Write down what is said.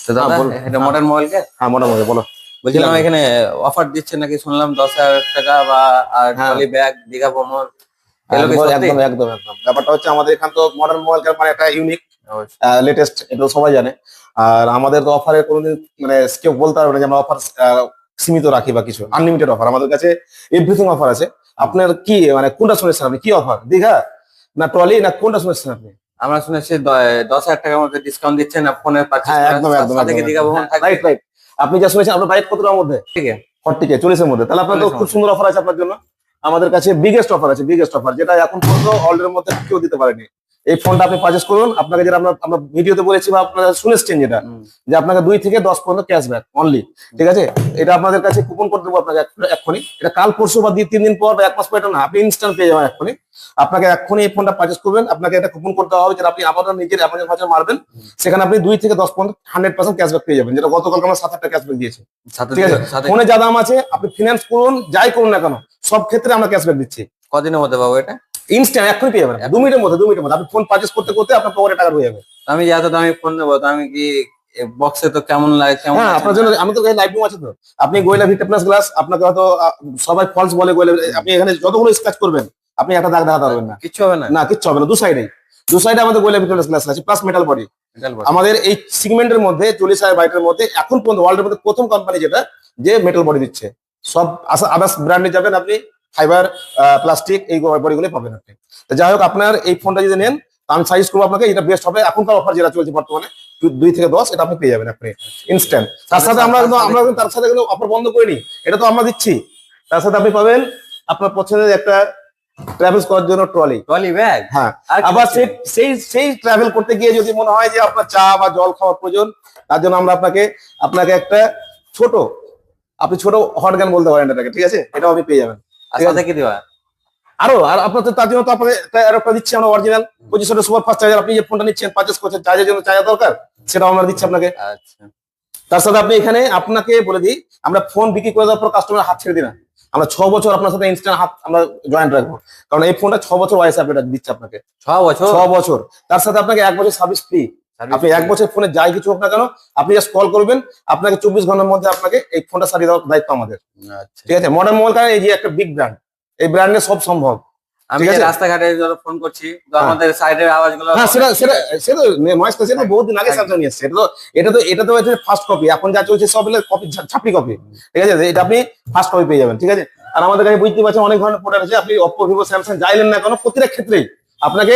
তো দাদা এটা মডার্ন মোবাইল কে? হ্যাঁ মোটামুটি বলো। বলছিলাম এখানে অফার দিচ্ছে নাকি, শুনলাম 10,000 টাকা বা আর হ্যাঁ। ট্রলি ব্যাগ, দীঘা ভ্রমণ, এগুলো কি সত্যি? একদম একদম একদম ব্যাপারটা হচ্ছে আমাদের এখান তো মডার্ন মোবাইল মানে একটা ইউনিক অবশ্যই। লেটেস্ট, এটা তো সবাই জানে। আর আমাদের তো অফারে কোনোদিন মানে কেউ বলতে পারবে না যে আমরা অফার সীমিত রাখি বা কিছু, আনলিমিটেড অফার আমাদের কাছে, এভরিথিং অফার আছে। আপনার কি মানে কোনটা শুনেছেন আপনি, কি অফার, দীঘা না ট্রলি না কোনটা শুনেছেন আপনি? আমরা শুনেছি 10,000 টাকার মধ্যে ডিসকাউন্ট দিচ্ছেন ফোনের পারচেজ হ্যাঁ একদম একদম সাথে কি দীঘা ভ্রমণ থাকবে? Right right. আপনি যা শুনেছেন আপনার বাজেট কত টাকার মধ্যে? ঠিক আছে। 40K 40-এর মধ্যে, তাহলে আপনার তো 40 খুব সুন্দর অফার আছে আপনার জন্য। আমাদের কাছে বিগেস্ট অফার আছে, বিগেস্ট অফার যেটা এখন পর্যন্ত অলরেডি মধ্যে কেউ দিতে পারেনি। এই ফোনটা আপনি পারচেজ করুন, আপনাকে যেটা আমরা আমরা ভিডিওতে বলেছি বা আপনারা শুনেছেন যেটা, যে আপনাকে 2 থেকে 10 পর্যন্ত ক্যাশব্যাক অনলি, ঠিক আছে? এটা আপনাদের কাছে কুপন করে দেবো আপনাকে এক্ষুনি, এটা কাল পরশু বা 2-3 দিন পর বা 1 মাস পর, এটা না, আপনি ইনস্ট্যান্ট পেয়ে যাবেন এক্ষুনি। আপনাকে এক্ষুনি এই ফোনটা পারচেজ করবেন, আপনাকে একটা কুপন করতে হবে, যেটা আপনি আবার নিজের অ্যামাজন ভাষা মারবেন, সেখানে আপনি 2 থেকে 10 পর্যন্ত 100% ক্যাশব্যাক পেয়ে যাবেন, যেটা গতকাল আমরা 7-8টা ক্যাশব্যাক দিয়েছি। ঠিক আছে, ফোনে যা দাম আছে আপনি ফিনান্স করুন, যাই করুন না কেন, সব ক্ষেত্রে আমরা ক্যাশব্যাক দিচ্ছি। কদিনের মধ্যে পাবো এটা? ইনস্ট্যান্ট এক্ষুনি পেয়ে যাবেন, 2 মিনিটের মধ্যে, 2 মিনিটের মধ্যে আপনি ফোন পারচেজ করতে করতে আপনার পকেটে টাকা হয়ে যাবে। আমি যে এত দামি ফোন নেবো, তো আমি কি বক্সে তো কেমন লাগে, কেমন হ্যাঁ আছে আপনার না? জন্য আমি তো লাইভ আছে তো, আপনি গোয়েলা ভিটা প্লাস গ্লাস, আপনাকে হয়তো সবাই ফলস বলে গোয়েলা, আপনি এখানে যতগুলো স্ক্র্যাচ করবেন আপনি একটা দাগ দেখাতে পারবেন না, কিচ্ছু হবে না? না কিচ্ছু হবে না। দু সাইডে আমাদের গোয়েলা ভিটা প্লাস গ্লাস আছে, প্লাস মেটাল বডি। এটাল বড়। আমাদের এই সিগমেন্টের মধ্যে 40,000 বাইটের মধ্যে এখন পর্যন্ত ওয়ার্ল্ডের মধ্যে প্রথম কোম্পানি যেটা যে মেটাল বডি দিচ্ছে। সব আদার্স ব্র্যান্ডে যাবেন আপনি ফাইবার, প্লাস্টিক, এই বডিগুলো পাবেন আপনি। তো যাই হোক, আপনার এই ফোনটা যদি নেন, তো আমি সাজেস্ট করবো আপনাকে, এটা বেস্ট হবে এখনকার অফার যেটা চলছে বর্তমানে, 2 থেকে 10 এটা আপনি পেয়ে যাবেন আপনি ইনস্ট্যান্ট। তার সাথে আমরা কিন্তু তার সাথে কিন্তু অফার বন্ধ করিনি, এটা তো আমরা দিচ্ছি। তার সাথে আপনি পাবেন আপনার পছন্দের একটা ট্রাভেলস করার জন্য ট্রলি। Trolley bag? হ্যাঁ, আর আবার সেই ট্রাভেল করতে গিয়ে যদি মনে হয় যে আপনার চা বা জল খাওয়ার প্রয়োজন, তার জন্য আমরা আপনাকে একটা ছোট, আপনি ছোট হট গান বলতে পারেন এটাকে, ঠিক আছে? এটাও আপনি পেয়ে যাবেন। আর ঠিক আছে? সাথে কি দিবা? আর আপনার তো তার জন্য তো আপনাকে একটা দিচ্ছি আমরা অরিজিনাল 25 সুপার ফাস্ট চার্জার। আপনি যে ফোনটা নিচ্ছেন পারচেজ করছেন, চার্জের জন্য চার্জার দরকার, সেটাও আমরা দিচ্ছি আপনাকে। আচ্ছা। তার সাথে আপনি এখানে আপনাকে বলে দিই, আমরা ফোন বিক্রি করে দেওয়ার পর কাস্টমার হাত ছেড়ে দিই না। আমরা 6 বছর আপনার সাথে ইনস্ট্যান্ট হাত আমরা জয়েন্ট রাখবো, কারণ এই ফোনটা 6 বছর ওয়ারেন্টি আপডেট দিচ্ছে আপনাকে। 6 বছর? 6 বছর। তার সাথে আপনাকে 1 বছর সার্ভিস ফ্রি। আপনি 1 বছর ফোনে যাই কিছু হোক না কেন, আপনি জাস্ট কল করবেন, আপনাকে 24 ঘন্টার মধ্যে আপনাকে এই ফোনটা সারিয়ে দেওয়ার দায়িত্ব আমাদের। আচ্ছা। ঠিক আছে? মডার্ন মোবাইল কারণ এই যে একটা বিগ ব্র্যান্ড, এই ব্র্যান্ডে সব সম্ভব। আমি ঠিক যে আছে? রাস্তাঘাটে যখন ফোন করছি, তো হ্যাঁ। আমাদের সাইডের আওয়াজগুলো হ্যাঁ সেটা নয়েজ ক্যান্সেল বহুত দিন আগে স্যামসাং নিয়ে এসেছে। এটা তো হচ্ছে ফার্স্ট কপি, এখন যা চলছে সব হলো কপি, ছাপড়ি কপি। ঠিক আছে, এটা আপনি ফার্স্ট কপি পেয়ে যাবেন। ঠিক আছে? আর আমাদের কাছে বুঝতে পারছেন অনেক ধরনের প্রোডাক্ট আছে, আপনি অপো, ভিভো, স্যামসাং যাইলেন না কেন, প্রতিটা ক্ষেত্রেই আপনাকে